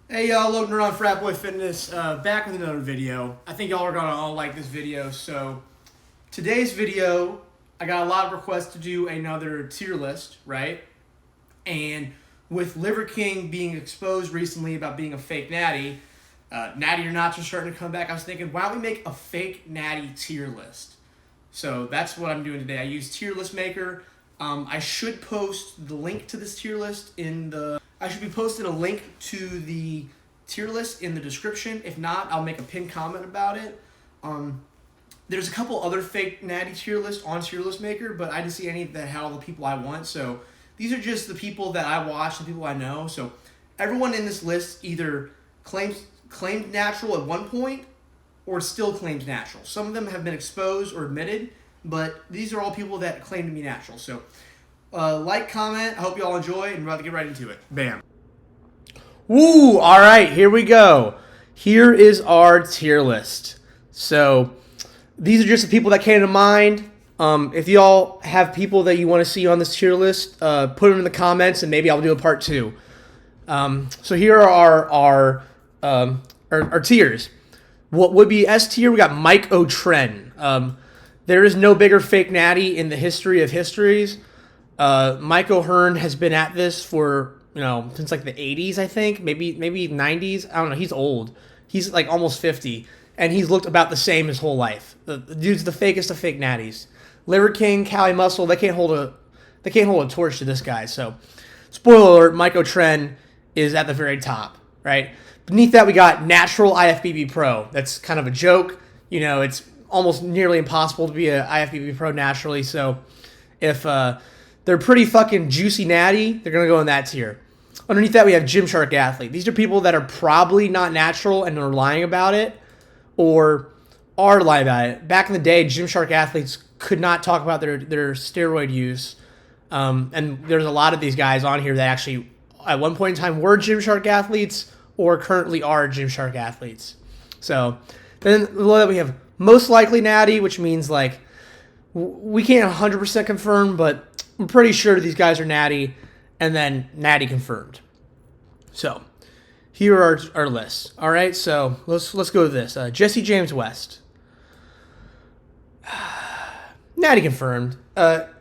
Hey y'all, loading around Frat Boy Fitness, back with another video. I think y'all are gonna all like this video. So today's video, I got a lot of requests to do another tier list, right? And with Liver King being exposed recently about being a fake natty, natty or not just starting to come back, I was thinking, why don't we make a fake natty tier list? So that's what I'm doing today. I use Tier List Maker. I should post the link to this tier list I should be posting a link to the tier list in the description. If not, I'll make a pinned comment about it. There's a couple other fake natty tier lists on Tier List Maker, but I didn't see any that had all the people I want. So these are just the people that I watch, the people I know. So everyone in this list either claimed natural at one point or still claims natural. Some of them have been exposed or admitted, but these are all people that claim to be natural. So like, comment. I hope you all enjoy, and we're about to get right into it. Bam. Woo! All right, here we go. Here is our tier list. So these are just the people that came to mind. If y'all have people that you want to see on this tier list, put them in the comments, and maybe I'll do a part 2. So here are our tiers. What would be S tier? We got Mike O Tren. There is no bigger fake natty in the history of histories. Mike O'Hearn has been at this for, since like the 80s, I think, maybe 90s. I don't know. He's old. He's like almost 50, and he's looked about the same his whole life. The dude's the fakest of fake natties. Liver King, Cali Muscle, they can't hold a torch to this guy. So, spoiler alert: Mike O'Tren is at the very top, right? Beneath that, we got Natural IFBB Pro. That's kind of a joke. It's almost nearly impossible to be a IFBB Pro naturally. So, if they're pretty fucking juicy natty, they're going to go in that tier. Underneath that, we have Gymshark Athlete. These are people that are probably not natural and are lying about it, or are lying about it. Back in the day, Gymshark Athletes could not talk about their steroid use. And there's a lot of these guys on here that actually, at one point in time, were Gymshark Athletes or currently are Gymshark Athletes. So then below that, we have Most Likely Natty, which means like we can't 100% confirm, but I'm pretty sure these guys are natty, and then natty confirmed. So here are our lists. All right, so let's go with this. Jesse James West, natty confirmed.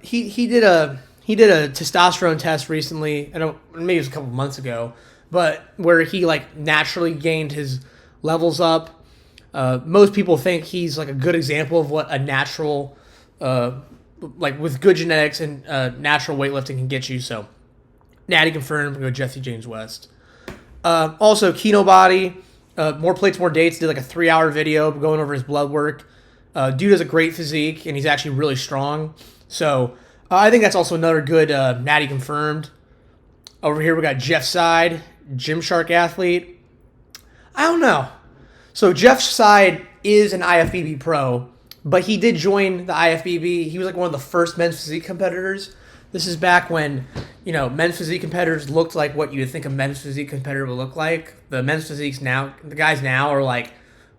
He did a testosterone test recently. Maybe it was a couple months ago, but where he like naturally gained his levels up. Most people think he's like a good example of what a natural, like with good genetics and natural weightlifting can get you. So, natty confirmed. We go Jesse James West. Also, Kinobody, more plates, more dates. Did like a 3-hour video going over his blood work. Dude has a great physique, and he's actually really strong. So, I think that's also another good natty confirmed. Over here, we got Jeff Seid, Gymshark Athlete. I don't know. So Jeff Seid is an IFBB pro, but he did join the IFBB. He was like one of the first men's physique competitors. This is back when, men's physique competitors looked like what you would think a men's physique competitor would look like. The men's physiques now, the guys now are like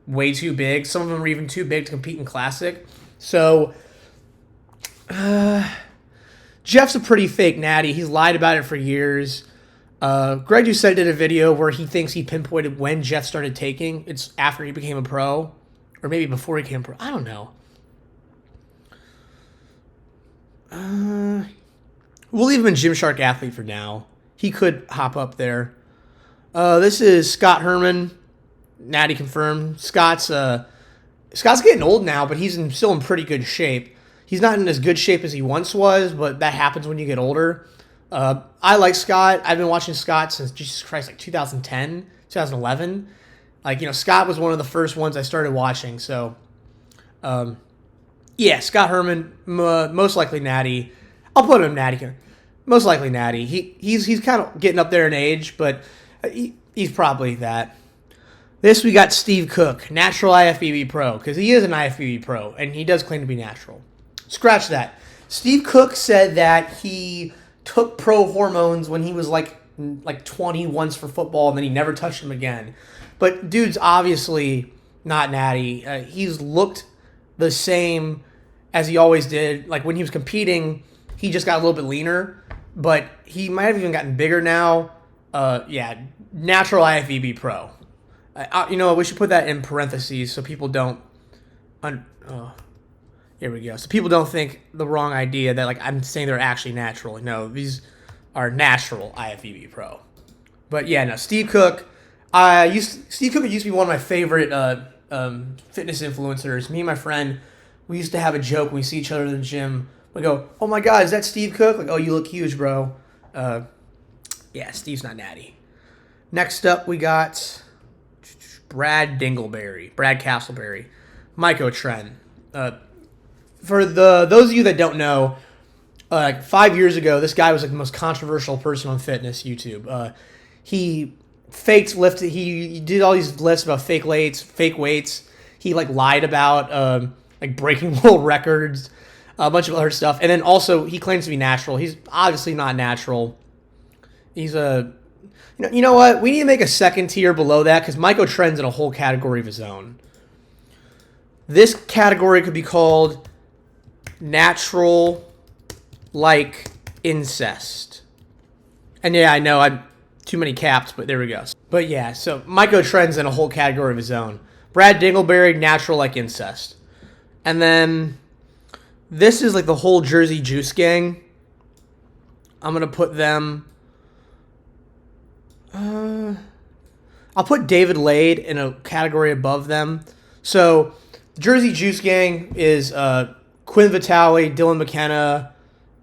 way too big. Some of them are even too big to compete in Classic. So Jeff's a pretty fake natty. He's lied about it for years. Greg Doucette did a video where he thinks he pinpointed when Jeff started taking. It's after he became a pro, or maybe before he became a pro. I don't know. We'll leave him in Gymshark Athlete for now. He could hop up there. This is Scott Herman, natty confirmed. Scott's getting old now, but he's still in pretty good shape. He's not in as good shape as he once was, but that happens when you get older. I like Scott. I've been watching Scott since, Jesus Christ, like 2010, 2011. Like, Scott was one of the first ones I started watching. So, yeah, Scott Herman, most likely natty. I'll put him natty. Most likely natty. He's kind of getting up there in age, but he's probably that. This, we got Steve Cook, natural IFBB pro, because he is an IFBB pro, and he does claim to be natural. Scratch that. Steve Cook said that he took pro hormones when he was like 20 once for football, and then he never touched them again. But dude's obviously not natty. He's looked the same as he always did. Like when he was competing, he just got a little bit leaner, but he might have even gotten bigger now. Yeah, natural IFBB Pro. You know, we should put that in parentheses so people don't. Here we go. So people don't think the wrong idea that like I'm saying they're actually natural. No, these are natural IFBB Pro. But yeah, no, Steve Cook. Steve Cook used to be one of my favorite fitness influencers. Me and my friend, we used to have a joke when we see each other in the gym. We go, "Oh my God, is that Steve Cook?" Like, "Oh, you look huge, bro." Yeah, Steve's not natty. Next up, we got Brad Castleberry, Mike O Tren. For those of you that don't know, 5 years ago, this guy was like the most controversial person on fitness YouTube. He faked lifted. He did all these lifts about fake weights. He like lied about like breaking world records, a bunch of other stuff, and then also he claims to be natural. He's obviously not natural. He's you know what? We need to make a second tier below that because Mike O Tren's in a whole category of his own. This category could be called natural like incest. And yeah, I know I'm too many caps, but there we go. But yeah, so Mike O Tren's in a whole category of his own. Brad Dingleberry, natural like incest. And then this is like the whole Jersey Juice gang. I'm going to put them... I'll put David Lade in a category above them. So, Jersey Juice gang is Quinn Vitale, Dylan McKenna,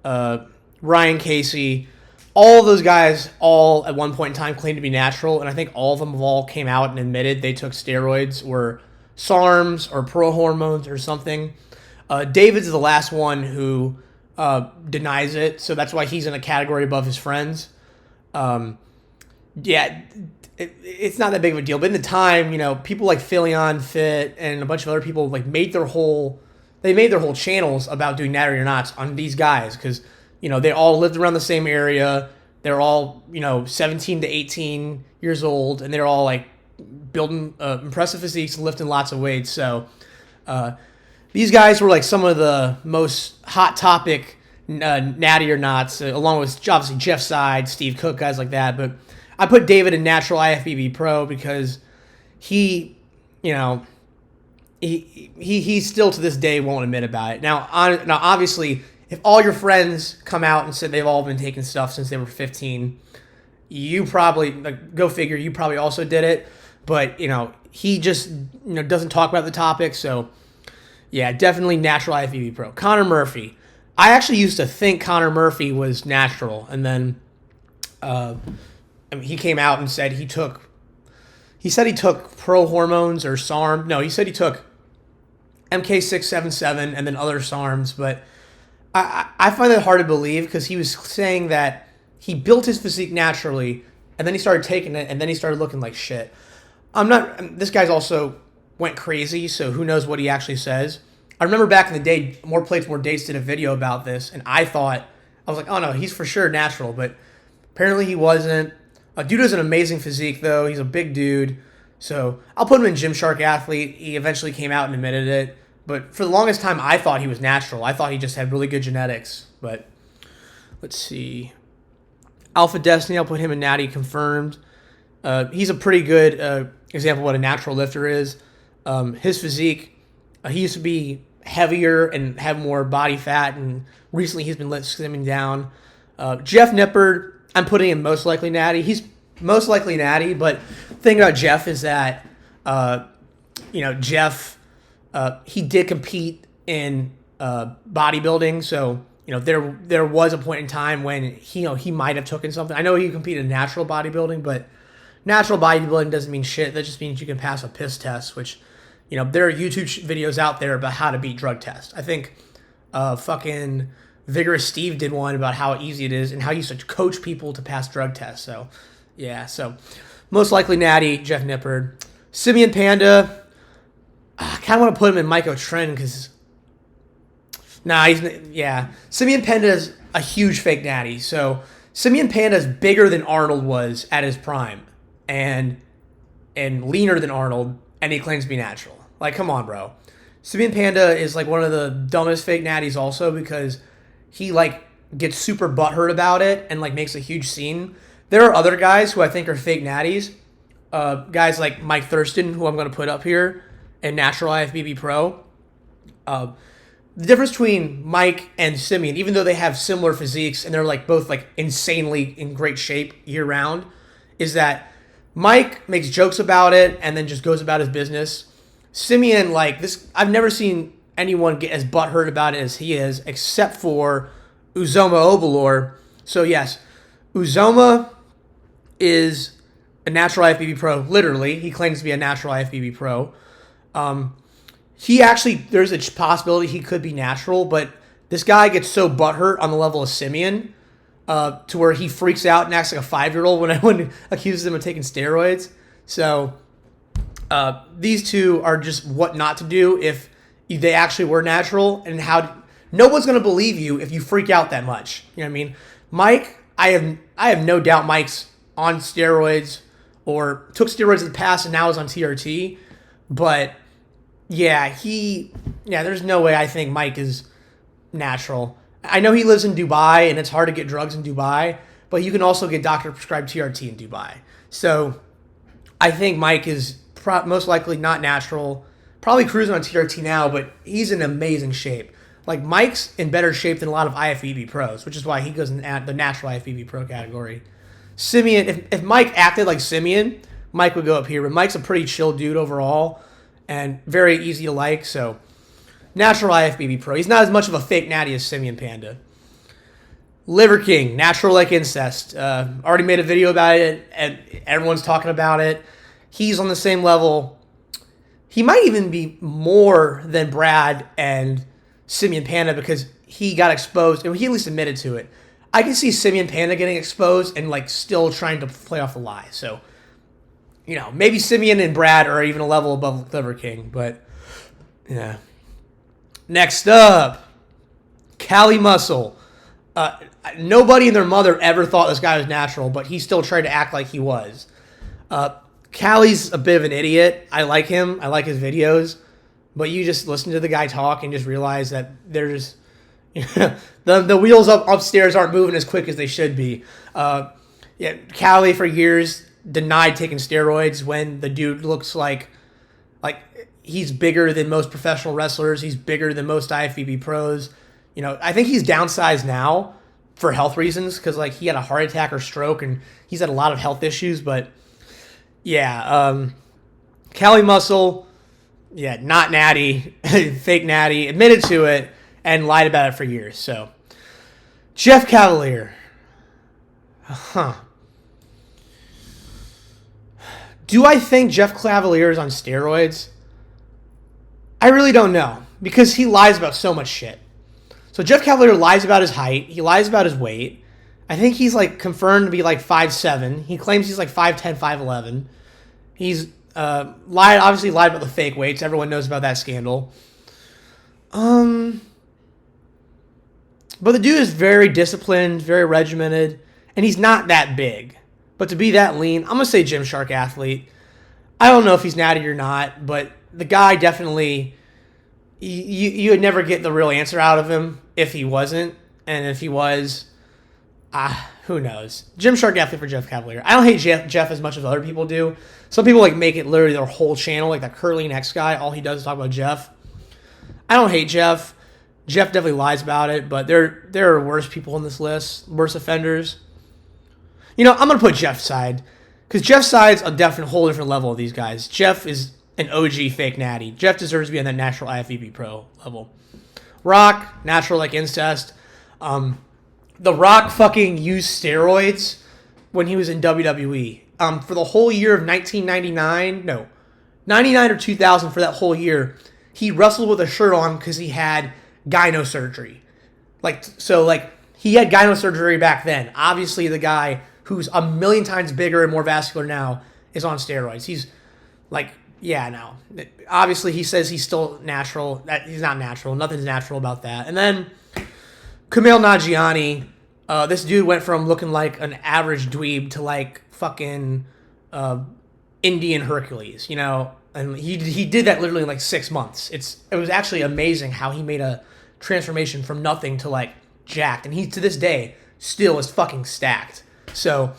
Ryan Casey. All of those guys all at one point in time claimed to be natural, and I think all of them have all came out and admitted they took steroids or SARMs or pro hormones or something. David's the last one who denies it, so that's why he's in a category above his friends. Yeah, it's not that big of a deal, but in the time, you know, people like Philion Fit and a bunch of other people like made their whole channels about doing natty or nots on these guys because, you know, they all lived around the same area. They're all, you know, 17 to 18 years old, and they're all like building impressive physiques and lifting lots of weights. So these guys were like some of the most hot topic natty or nots, along with obviously Jeff Seid, Steve Cook, guys like that. But I put David in natural IFBB Pro because he, you know, he still to this day won't admit about it. Now obviously, if all your friends come out and said they've all been taking stuff since they were 15, you probably, like, go figure, you probably also did it. But, you know, he just, you know, doesn't talk about the topic. So, yeah, definitely natural IFBB Pro. Connor Murphy. I actually used to think Connor Murphy was natural, and then he came out and said he took pro hormones or SARM. No, he said he took MK677 and then other SARMs, but I find that hard to believe because he was saying that he built his physique naturally, and then he started taking it, and then he started looking like shit. This guy's also went crazy, so who knows what he actually says. I remember back in the day, More Plates, More Dates did a video about this, and I was like, oh no, he's for sure natural, but apparently he wasn't. Dude has an amazing physique, though. He's a big dude, so I'll put him in Gymshark Athlete. He eventually came out and admitted it, but for the longest time, I thought he was natural. I thought he just had really good genetics, but let's see. Alphadestiny, I'll put him in natty confirmed. He's a pretty good example of what a natural lifter is. His physique, he used to be heavier and have more body fat, and recently he's been slimming down. Jeff Nippard, I'm putting him most likely natty. He's most likely natty, but the thing about Jeff is that, you know, Jeff, he did compete in bodybuilding, so, you know, there was a point in time when he might have taken something. I know he competed in natural bodybuilding, but natural bodybuilding doesn't mean shit. That just means you can pass a piss test, which, you know, there are YouTube videos out there about how to beat drug tests. I think fucking Vigorous Steve did one about how easy it is and how he used to coach people to pass drug tests. So, yeah, so most likely natty, Jeff Nippard. Simeon Panda, I kind of want to put him in Mike O Tren because, Simeon Panda is a huge fake natty. So, Simeon Panda is bigger than Arnold was at his prime and leaner than Arnold, and he claims to be natural. Like, come on, bro. Simeon Panda is like one of the dumbest fake natties also because he like gets super butthurt about it and like makes a huge scene. There are other guys who I think are fake natties. Guys like Mike Thurston, who I'm going to put up here, and Natural IFBB Pro. The difference between Mike and Simeon, even though they have similar physiques and they're like both like insanely in great shape year round, is that Mike makes jokes about it and then just goes about his business. Simeon, like this, I've never seen anyone get as butthurt about it as he is, except for Uzoma Obilor. So yes, Uzoma is a natural IFBB pro. Literally, he claims to be a natural IFBB pro. He actually, there's a possibility he could be natural, but this guy gets so butthurt on the level of Simeon to where he freaks out and acts like a 5-year-old when anyone accuses him of taking steroids. So these two are just what not to do if they actually were natural, and how no one's going to believe you if you freak out that much. You know what I mean? Mike, I have no doubt Mike's on steroids or took steroids in the past and now is on TRT, but there's no way I think Mike is natural. I know he lives in Dubai and it's hard to get drugs in Dubai, but you can also get doctor-prescribed TRT in Dubai. So I think Mike is most likely not natural, probably cruising on TRT now, but he's in amazing shape. Like, Mike's in better shape than a lot of IFBB pros, which is why he goes in the natural IFBB pro category. Simeon, if Mike acted like Simeon, Mike would go up here, but Mike's a pretty chill dude overall and very easy to like, so natural IFBB pro. He's not as much of a fake natty as Simeon Panda. Liver King, natural like incest. Already made a video about it, and everyone's talking about it. He's on the same level. He might even be more than Brad and Simeon Panda because he got exposed, and he at least admitted to it. I can see Simeon Panda getting exposed and like still trying to play off the lie. So, you know, maybe Simeon and Brad are even a level above Liver King, but yeah. Next up, Cali Muscle. Nobody and their mother ever thought this guy was natural, but he still tried to act like he was. Cali's a bit of an idiot. I like him. I like his videos. But you just listen to the guy talk and just realize that there's the wheels upstairs aren't moving as quick as they should be. Cali for years denied taking steroids when the dude looks like he's bigger than most professional wrestlers. He's bigger than most IFBB pros. You know, I think he's downsized now for health reasons because like he had a heart attack or stroke and he's had a lot of health issues. But yeah, Cali Muscle, not natty, fake natty, admitted to it and lied about it for years. So Jeff Cavalier, do I think Jeff Cavalier is on steroids? I really don't know because he lies about so much shit. So Jeff Cavalier lies about his height. He lies about his weight. I think he's like confirmed to be like 5'7". He claims he's like 5'10", 5'11". He's obviously lied about the fake weights. Everyone knows about that scandal. But the dude is very disciplined, very regimented, and he's not that big. But to be that lean, I'm going to say Gymshark athlete. I don't know if he's natty or not, but the guy definitely, you would never get the real answer out of him if he wasn't. And if he was, who knows? Gymshark athlete for Jeff Cavalier. I don't hate Jeff as much as other people do. Some people like make it literally their whole channel, like that Curly Next guy. All he does is talk about Jeff. I don't hate Jeff. Jeff definitely lies about it, but there are worse people on this list, worse offenders. You know, I'm going to put Jeff's side because Jeff's side's a whole different level of these guys. Jeff is an OG fake natty. Jeff deserves to be on that natural IFBB pro level. Rock, natural like incest. The Rock fucking used steroids when he was in WWE. For the whole year of 99 or 2000, for that whole year, he wrestled with a shirt on because he had gyno surgery. He had gyno surgery back then. Obviously, the guy who's a million times bigger and more vascular now is on steroids. He's no. Obviously, he says he's still natural. He's not natural. Nothing's natural about that. And then Kumail Nanjiani, this dude went from looking like an average dweeb to like fucking Indian Hercules, you know? And he did that literally in like 6 months. It was actually amazing how he made a transformation from nothing to like jacked. And he, to this day, still is fucking stacked. So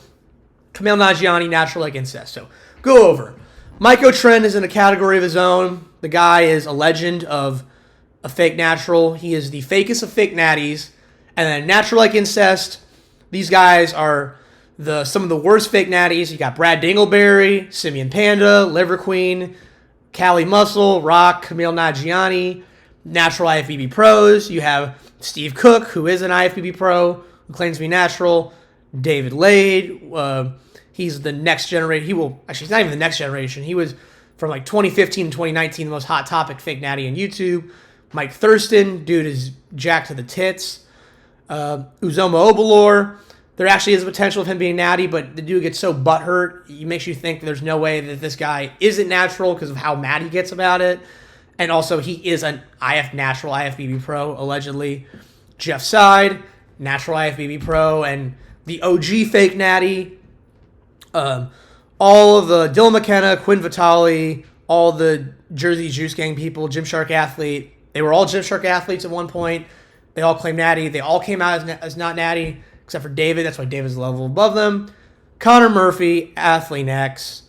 Kumail Nanjiani, natural like incest. So go over. O Tren is in a category of his own. The guy is a legend of a fake natural. He is the fakest of fake natties. And then natural like incest. These guys are some of the worst fake natties. You got Brad Dingleberry, Simeon Panda, Liver Queen, Callie Muscle, Rock, Kumail Nanjiani, natural IFBB pros. You have Steve Cook, who is an IFBB pro, who claims to be natural. David Lade, he's the next generation. He's not even the next generation. He was from like 2015 to 2019, the most hot topic fake natty on YouTube. Mike Thurston, dude is jacked to the tits. Uzoma Obilor, there actually is a potential of him being natty, but the dude gets so butthurt, it makes you think there's no way that this guy isn't natural because of how mad he gets about it. And also, he is an natural IFBB pro, allegedly. Jeff Seid, natural IFBB pro, and the OG fake natty. All of the Dylan McKenna, Quinn Vitale, all the Jersey Juice Gang people, Gymshark athlete. They were all Gymshark athletes at one point. They all claim natty. They all came out as not natty, except for David. That's why David's a level above them. Connor Murphy, AthleanX.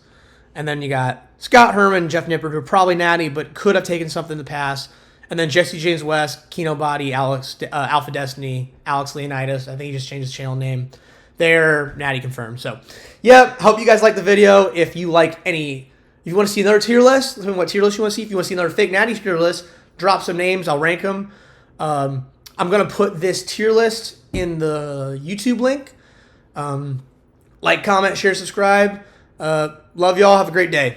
And then you got Scott Herman, Jeff Nippard, who are probably natty, but could have taken something in the past. And then Jesse James West, Kinobody, Alphadestiny, Alex Leonidas. I think he just changed his channel name. They're natty confirmed. So, yeah, hope you guys like the video. If you want to see another tier list, let me know what tier list you want to see. If you want to see another fake natty tier list, drop some names. I'll rank them. I'm going to put this tier list in the YouTube link. Like, comment, share, subscribe. Love y'all. Have a great day.